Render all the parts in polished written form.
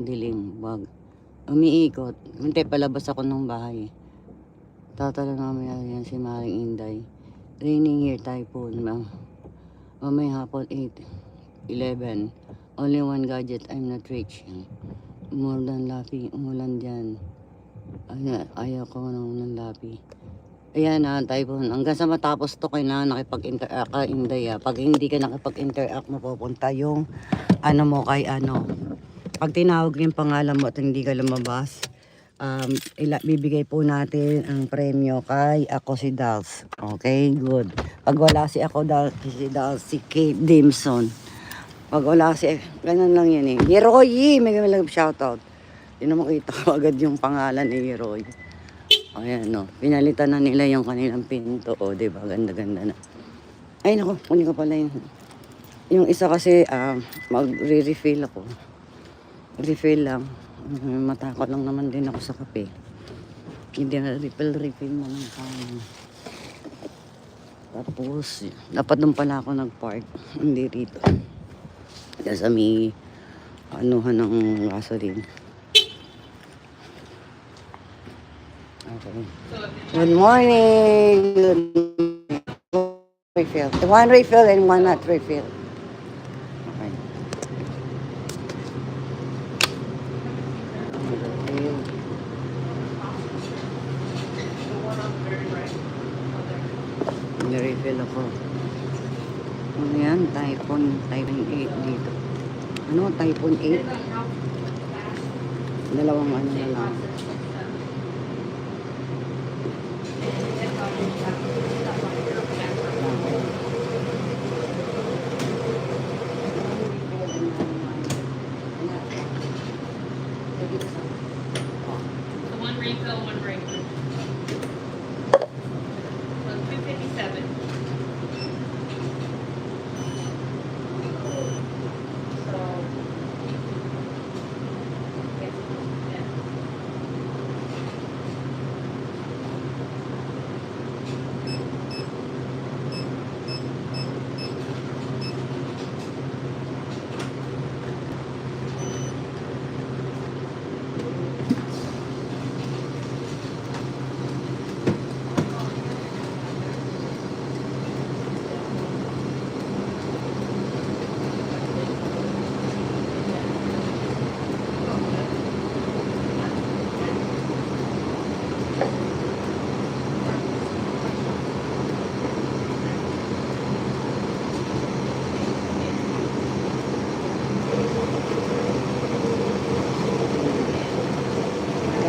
dilim, wag. Umiikot. Hindi, palabas ako ng bahay. Tatala namin yan si Maring Inday. Raining here, typhoon. Mamaya hapon 8:11. Only one gadget I'm not rich. More than lapi. Umulan dyan. Ayaw ko ng lapi. Ayan na, typhoon. Hanggang sa matapos to, kailangan nakipag-interact ka, Inday. Pag hindi ka nakipag-interact, mapupunta yung ano mo kay ano. Pag tinawag yung pangalan mo at hindi ka lumabas, bibigay po natin ang premyo kay Ako si Dals. Okay, good. Pag wala si Ako si Dals, si Kate Dimson. Pag wala si, ganun lang yan eh. Yeroy, may shoutout. Hindi na makita ko agad yung pangalan ni Yeroy. Ayan no, pinalitan na nila yung kanilang pinto. O, diba? Ganda-ganda na. Ay naku, kunin ko pala yun. Yung isa kasi, magre-refill ako. Refill lang. Matakot lang naman din ako sa kape. Hindi na refill na lang tayo. Tapos, dapat doon pala ako nag-park. Hindi rito. Kasi may anuhan ng gasoline. Okay. Good morning! Refill. One refill and one not refill. Okay. Refill ako. Ano yan? Typhoon 8 dito. Ano? Typhoon 8? Dalawang ano na lang. One refill, one break. So 257.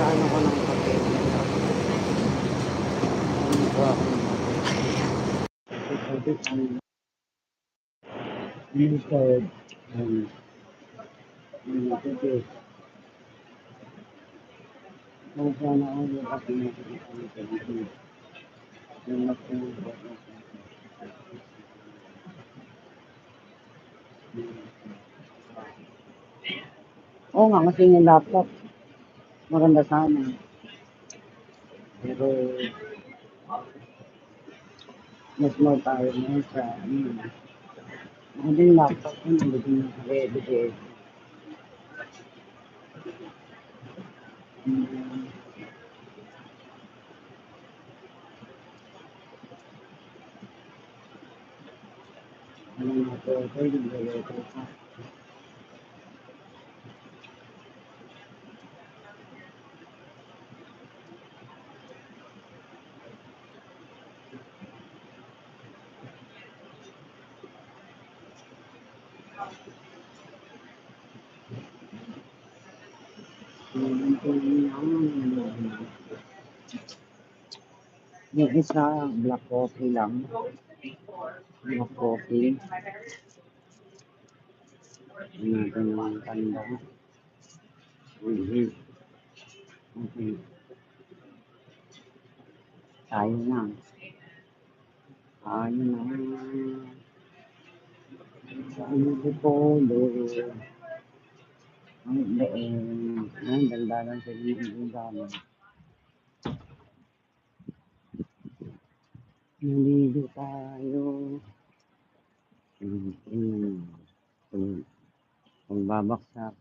Ano ko ng kape. Ano ko ako ng kape. Kung sana ako yung kape na oo nga, kasi yung laptop. Maganda sana. Pero, mas more tayo na sa ano. Ano yung laptop ko, hindi na ready. Ano na ito, pwede ito pa. Yung isa, black coffee lang. Black coffee. Natin ang tanda. Okay. Tayo na. Tayo na. Tayo po. Ang leeng. Ang daldalan sa ibig dami. Naligo tayo. Kung babaksak.